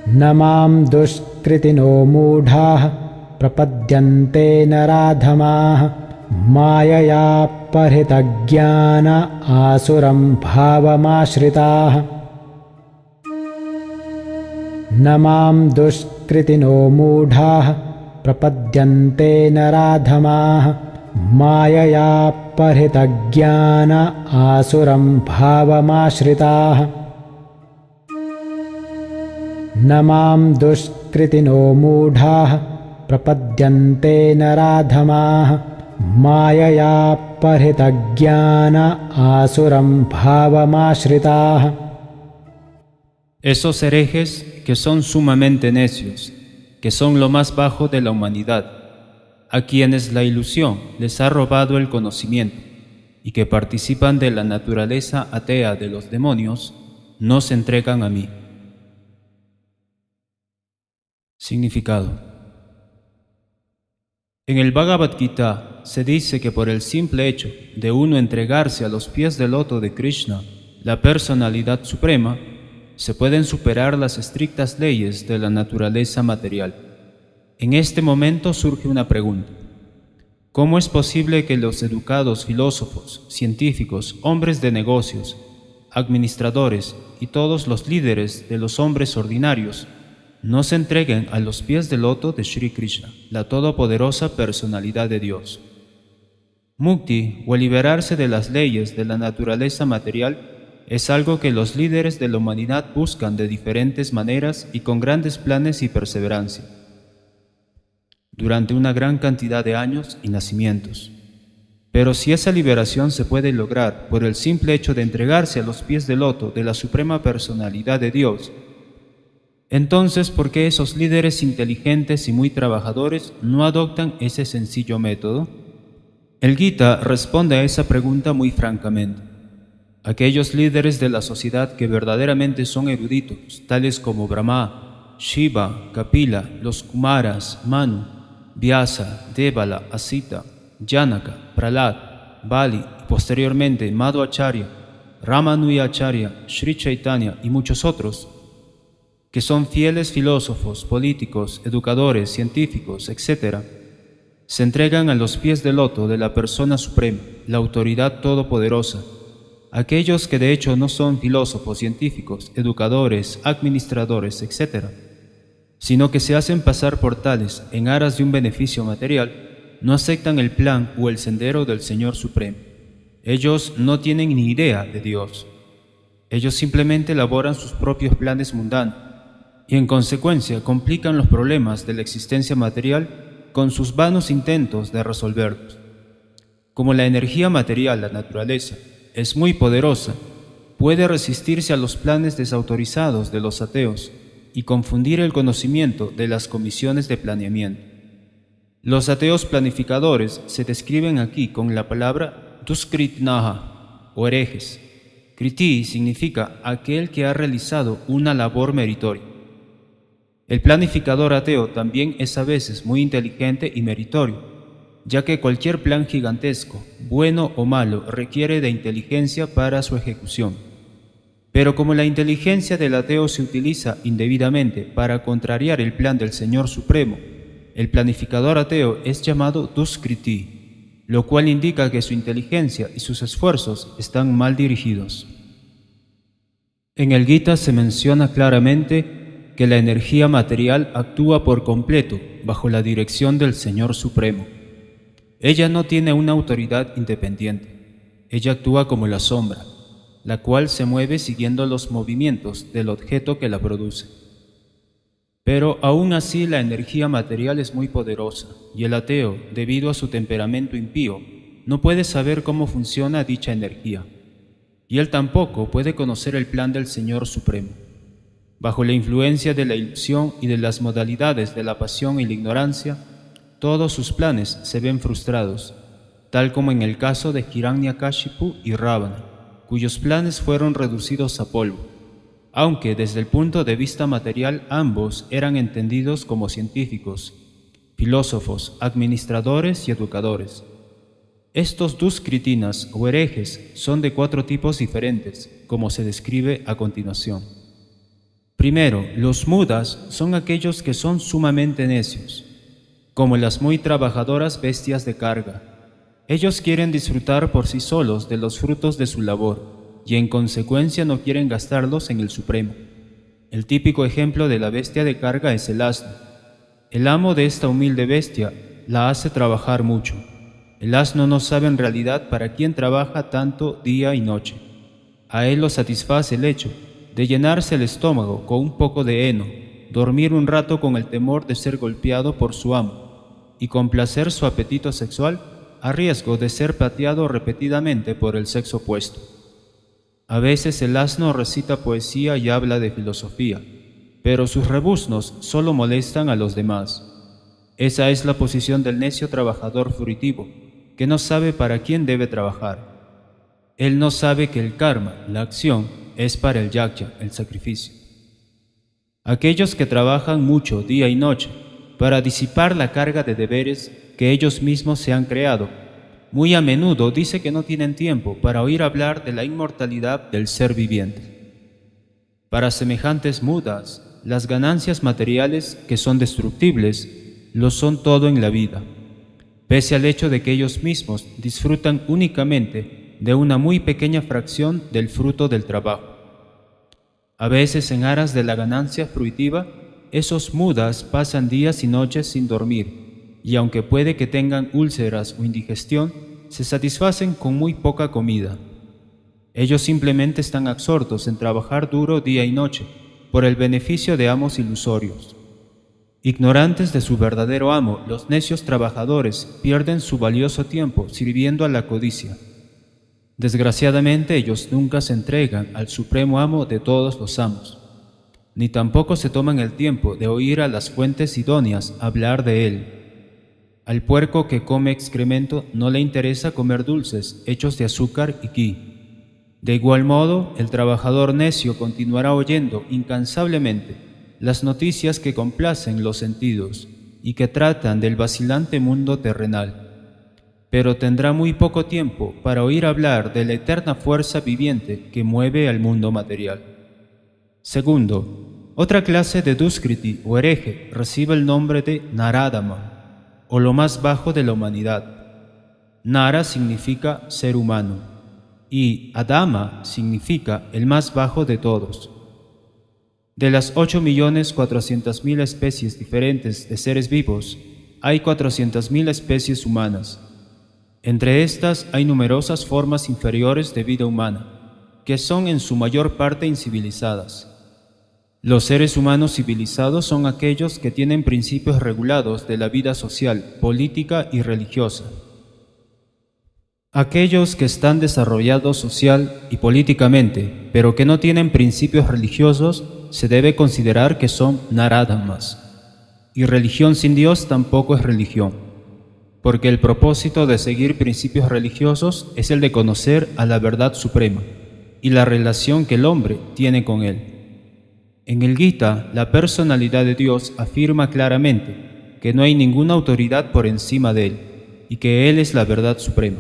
न मां दुष्कृतिनो मूढाः प्रपद्यन्ते नराधमाः माययापहृतज्ञान आसुरं भावमाश्रिताः न मां दुष्कृतिनो मूढाः प्रपद्यन्ते नराधमाः माययापहृतज्ञान आसुरं भावमाश्रिताः न मां दुष्कृतिनो मूढाः प्रपद्यन्ते नराधमाः माययापहृतज्ञान आसुरं भावमाश्रिताः। Esos herejes que son sumamente necios, que son lo más bajo de la humanidad, a quienes la ilusión les ha robado el conocimiento y que participan de la naturaleza atea de los demonios, no se entregan a mí. Significado. En el Bhagavad Gita se dice que por el simple hecho de uno entregarse a los pies del loto de Krishna, la personalidad suprema, se pueden superar las estrictas leyes de la naturaleza material. En este momento surge una pregunta. ¿Cómo es posible que los educados filósofos, científicos, hombres de negocios, administradores y todos los líderes de los hombres ordinarios no se entreguen a los pies del loto de Shri Krishna, la todopoderosa personalidad de Dios? Mukti, o liberarse de las leyes de la naturaleza material, es algo que los líderes de la humanidad buscan de diferentes maneras y con grandes planes y perseverancia, durante una gran cantidad de años y nacimientos. Pero si esa liberación se puede lograr por el simple hecho de entregarse a los pies del loto de la suprema personalidad de Dios, entonces, ¿por qué esos líderes inteligentes y muy trabajadores no adoptan ese sencillo método? El Gita responde a esa pregunta muy francamente. Aquellos líderes de la sociedad que verdaderamente son eruditos, tales como Brahma, Shiva, Kapila, los Kumaras, Manu, Vyasa, Devala, Asita, Janaka, Prahlad, Bali y posteriormente Madhvacharya, Ramanujacharya, Sri Chaitanya y muchos otros, que son fieles filósofos, políticos, educadores, científicos, etc., se entregan a los pies del loto de la persona suprema, la autoridad todopoderosa. Aquellos que de hecho no son filósofos, científicos, educadores, administradores, etc., sino que se hacen pasar por tales en aras de un beneficio material, no aceptan el plan o el sendero del Señor Supremo. Ellos no tienen ni idea de Dios. Ellos simplemente elaboran sus propios planes mundanos y en consecuencia complican los problemas de la existencia material con sus vanos intentos de resolverlos. Como la energía material, la naturaleza, es muy poderosa, puede resistirse a los planes desautorizados de los ateos y confundir el conocimiento de las comisiones de planeamiento. Los ateos planificadores se describen aquí con la palabra duskritnaha o herejes. Kriti significa aquel que ha realizado una labor meritoria. El planificador ateo también es a veces muy inteligente y meritorio, ya que cualquier plan gigantesco, bueno o malo, requiere de inteligencia para su ejecución. Pero como la inteligencia del ateo se utiliza indebidamente para contrariar el plan del Señor Supremo, el planificador ateo es llamado Duskriti, lo cual indica que su inteligencia y sus esfuerzos están mal dirigidos. En el Gita se menciona claramente que la energía material actúa por completo bajo la dirección del Señor Supremo. Ella no tiene una autoridad independiente. Ella actúa como la sombra, la cual se mueve siguiendo los movimientos del objeto que la produce. Pero aún así la energía material es muy poderosa y el ateo, debido a su temperamento impío, no puede saber cómo funciona dicha energía. Y él tampoco puede conocer el plan del Señor Supremo. Bajo la influencia de la ilusión y de las modalidades de la pasión y la ignorancia, todos sus planes se ven frustrados, tal como en el caso de Hiranyakashipu y Ravana, cuyos planes fueron reducidos a polvo, aunque desde el punto de vista material ambos eran entendidos como científicos, filósofos, administradores y educadores. Estos duskritinas o herejes son de 4 tipos diferentes, como se describe a continuación. Primero, los mudas son aquellos que son sumamente necios, como las muy trabajadoras bestias de carga. Ellos quieren disfrutar por sí solos de los frutos de su labor y en consecuencia no quieren gastarlos en el Supremo. El típico ejemplo de la bestia de carga es el asno. El amo de esta humilde bestia la hace trabajar mucho. El asno no sabe en realidad para quién trabaja tanto día y noche. A él lo satisface el hecho de llenarse el estómago con un poco de heno, dormir un rato con el temor de ser golpeado por su amo y complacer su apetito sexual a riesgo de ser pateado repetidamente por el sexo opuesto. A veces el asno recita poesía y habla de filosofía, pero sus rebuznos solo molestan a los demás. Esa es la posición del necio trabajador furitivo, que no sabe para quién debe trabajar. Él no sabe que el karma, la acción, es para el yajna, el sacrificio. Aquellos que trabajan mucho día y noche para disipar la carga de deberes que ellos mismos se han creado, muy a menudo dice que no tienen tiempo para oír hablar de la inmortalidad del ser viviente. Para semejantes mudas, las ganancias materiales, que son destructibles, lo son todo en la vida, pese al hecho de que ellos mismos disfrutan únicamente de una muy pequeña fracción del fruto del trabajo. A veces, en aras de la ganancia fruitiva, esos mudas pasan días y noches sin dormir, y aunque puede que tengan úlceras o indigestión, se satisfacen con muy poca comida. Ellos simplemente están absortos en trabajar duro día y noche, por el beneficio de amos ilusorios. Ignorantes de su verdadero amo, los necios trabajadores pierden su valioso tiempo sirviendo a la codicia. Desgraciadamente, ellos nunca se entregan al supremo amo de todos los amos, ni tampoco se toman el tiempo de oír a las fuentes idóneas hablar de él. Al puerco que come excremento no le interesa comer dulces hechos de azúcar y gui. De igual modo, el trabajador necio continuará oyendo incansablemente las noticias que complacen los sentidos y que tratan del vacilante mundo terrenal, pero tendrá muy poco tiempo para oír hablar de la eterna fuerza viviente que mueve al mundo material. Segundo, otra clase de duskriti o hereje recibe el nombre de Naradama, o lo más bajo de la humanidad. Nara significa ser humano, y Adama significa el más bajo de todos. De las 8.400.000 especies diferentes de seres vivos, hay 400.000 especies humanas. Entre estas hay numerosas formas inferiores de vida humana, que son en su mayor parte incivilizadas. Los seres humanos civilizados son aquellos que tienen principios regulados de la vida social, política y religiosa. Aquellos que están desarrollados social y políticamente, pero que no tienen principios religiosos, se debe considerar que son naradamas. Y religión sin Dios tampoco es religión, porque el propósito de seguir principios religiosos es el de conocer a la verdad suprema y la relación que el hombre tiene con él. En el Gita, la personalidad de Dios afirma claramente que no hay ninguna autoridad por encima de él y que él es la verdad suprema.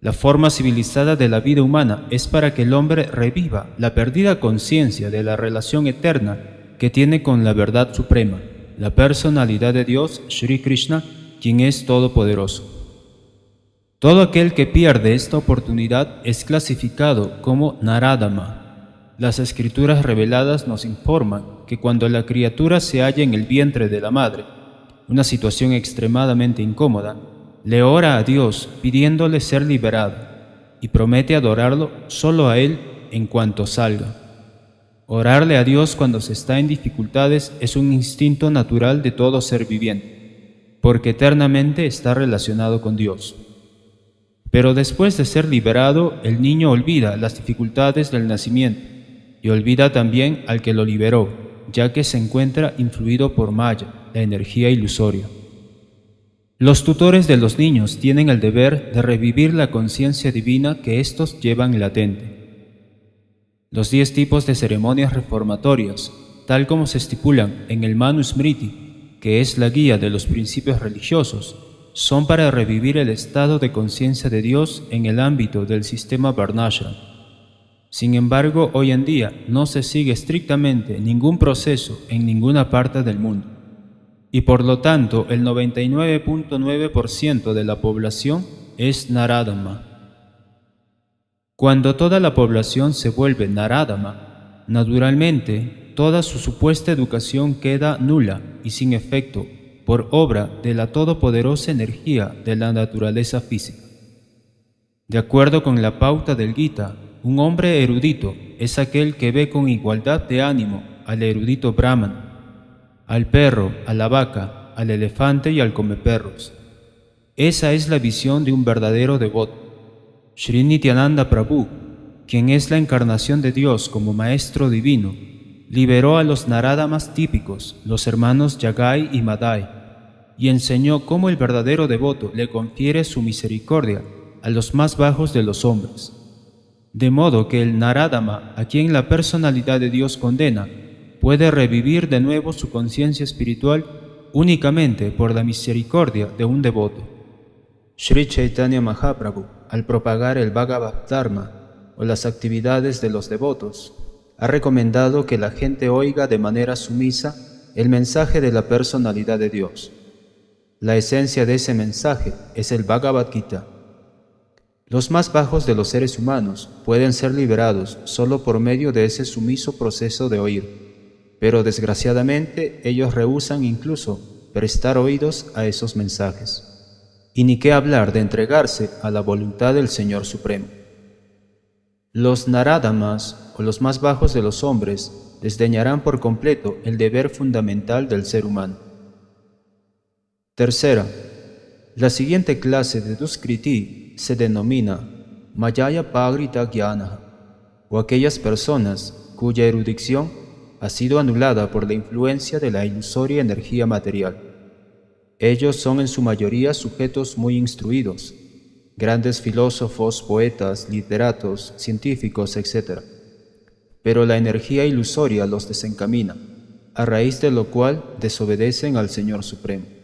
La forma civilizada de la vida humana es para que el hombre reviva la perdida conciencia de la relación eterna que tiene con la verdad suprema, la personalidad de Dios, Shri Krishna, quien es todopoderoso. Todo aquel que pierde esta oportunidad es clasificado como Naradama. Las escrituras reveladas nos informan que cuando la criatura se halla en el vientre de la madre, una situación extremadamente incómoda, le ora a Dios pidiéndole ser liberado y promete adorarlo solo a Él en cuanto salga. Orarle a Dios cuando se está en dificultades es un instinto natural de todo ser viviente, porque eternamente está relacionado con Dios. Pero después de ser liberado, el niño olvida las dificultades del nacimiento y olvida también al que lo liberó, ya que se encuentra influido por Maya, la energía ilusoria. Los tutores de los niños tienen el deber de revivir la conciencia divina que éstos llevan latente. Los 10 tipos de ceremonias reformatorias, tal como se estipulan en el Manusmriti, que es la guía de los principios religiosos, son para revivir el estado de conciencia de Dios en el ámbito del sistema Varnashram. Sin embargo, hoy en día no se sigue estrictamente ningún proceso en ninguna parte del mundo, y por lo tanto el 99.9% de la población es Naradama. Cuando toda la población se vuelve Naradama, naturalmente toda su supuesta educación queda nula y sin efecto por obra de la todopoderosa energía de la naturaleza física. De acuerdo con la pauta del Gita, un hombre erudito es aquel que ve con igualdad de ánimo al erudito brahmana, al perro, a la vaca, al elefante y al comeperros. Esa es la visión de un verdadero devoto. Sri Nityananda Prabhu, quien es la encarnación de Dios como Maestro Divino, liberó a los Naradamas típicos, los hermanos Yagai y Madai, y enseñó cómo el verdadero devoto le confiere su misericordia a los más bajos de los hombres. De modo que el Naradama, a quien la personalidad de Dios condena, puede revivir de nuevo su conciencia espiritual únicamente por la misericordia de un devoto. Sri Chaitanya Mahaprabhu, al propagar el Bhagavad Dharma o las actividades de los devotos, ha recomendado que la gente oiga de manera sumisa el mensaje de la personalidad de Dios. La esencia de ese mensaje es el Bhagavad Gita. Los más bajos de los seres humanos pueden ser liberados solo por medio de ese sumiso proceso de oír, pero desgraciadamente ellos rehúsan incluso prestar oídos a esos mensajes. Y ni qué hablar de entregarse a la voluntad del Señor Supremo. Los Naradamas, o los más bajos de los hombres, desdeñarán por completo el deber fundamental del ser humano. Tercera, la siguiente clase de Duskriti se denomina Mayaya Pagrita Gyana, o aquellas personas cuya erudición ha sido anulada por la influencia de la ilusoria energía material. Ellos son en su mayoría sujetos muy instruidos, grandes filósofos, poetas, literatos, científicos, etc. Pero la energía ilusoria los desencamina, a raíz de lo cual desobedecen al Señor Supremo.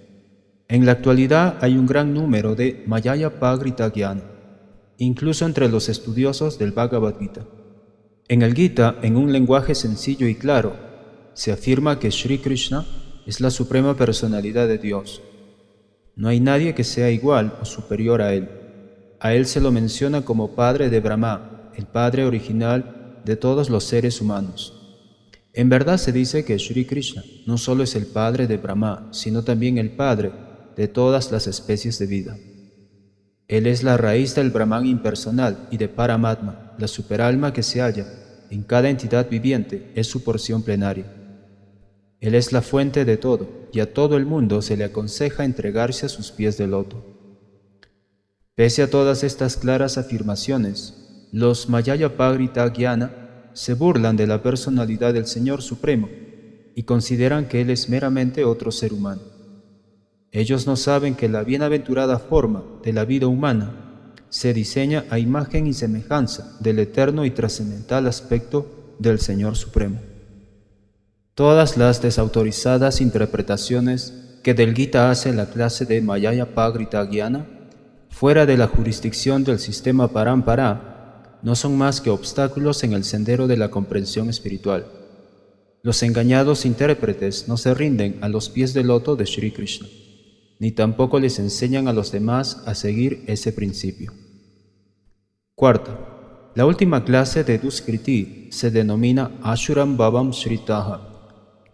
En la actualidad hay un gran número de Mayaya Pagrita Gyana, incluso entre los estudiosos del Bhagavad Gita. En el Gita, en un lenguaje sencillo y claro, se afirma que Sri Krishna es la suprema personalidad de Dios. No hay nadie que sea igual o superior a Él. A Él se lo menciona como Padre de Brahma, el Padre original de todos los seres humanos. En verdad se dice que Sri Krishna no solo es el Padre de Brahma, sino también el Padre de todas las especies de vida. Él es la raíz del Brahman impersonal y de Paramatma, la superalma que se halla en cada entidad viviente, es su porción plenaria. Él es la fuente de todo, y a todo el mundo se le aconseja entregarse a sus pies de loto. Pese a todas estas claras afirmaciones, los Mayaya Pagrita Gyana se burlan de la personalidad del Señor Supremo y consideran que Él es meramente otro ser humano. Ellos no saben que la bienaventurada forma de la vida humana se diseña a imagen y semejanza del eterno y trascendental aspecto del Señor Supremo. Todas las desautorizadas interpretaciones que del Gita hace la clase de Mayaya Pagrita Gyana, fuera de la jurisdicción del sistema Parampara, no son más que obstáculos en el sendero de la comprensión espiritual. Los engañados intérpretes no se rinden a los pies del loto de Sri Krishna, ni tampoco les enseñan a los demás a seguir ese principio. Cuarta, la última clase de Duskriti se denomina Ashuram Bhavam Shritaha,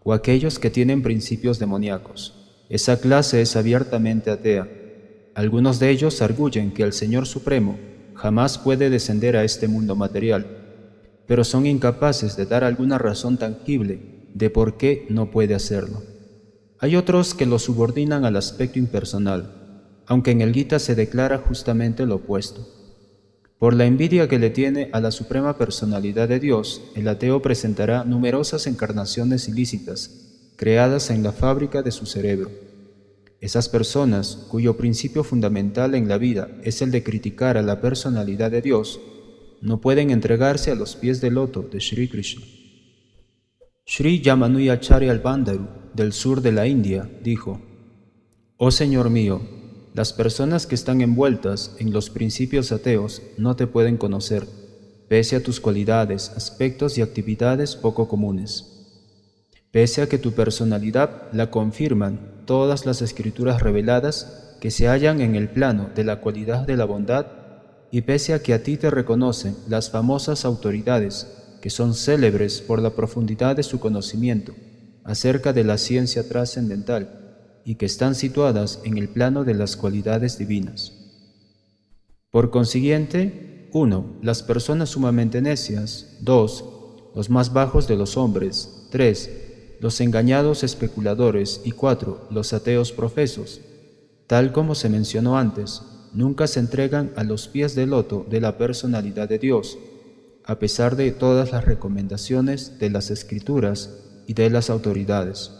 o aquellos que tienen principios demoníacos. Esa clase es abiertamente atea. Algunos de ellos arguyen que el Señor Supremo jamás puede descender a este mundo material, pero son incapaces de dar alguna razón tangible de por qué no puede hacerlo. Hay otros que lo subordinan al aspecto impersonal, aunque en el Gita se declara justamente lo opuesto. Por la envidia que le tiene a la suprema personalidad de Dios, el ateo presentará numerosas encarnaciones ilícitas, creadas en la fábrica de su cerebro. Esas personas, cuyo principio fundamental en la vida es el de criticar a la personalidad de Dios, no pueden entregarse a los pies del loto de Sri Krishna. Sri Yamanuyacharya al-Bandaru, del sur de la India, dijo: «Oh Señor mío, las personas que están envueltas en los principios ateos no te pueden conocer. pese a tus cualidades, aspectos y actividades poco comunes. Pese a que tu personalidad la confirman todas las escrituras reveladas que se hallan en el plano de la cualidad de la bondad, y pese a que a ti te reconocen las famosas autoridades que son célebres por la profundidad de su conocimiento acerca de la ciencia trascendental y que están situadas en el plano de las cualidades divinas. Por consiguiente, 1. Las personas sumamente necias. 2. Los más bajos de los hombres. 3. Los engañados especuladores. Y 4. Los ateos profesos. Tal como se mencionó antes, nunca se entregan a los pies del loto de la personalidad de Dios, a pesar de todas las recomendaciones de las Escrituras y de las autoridades.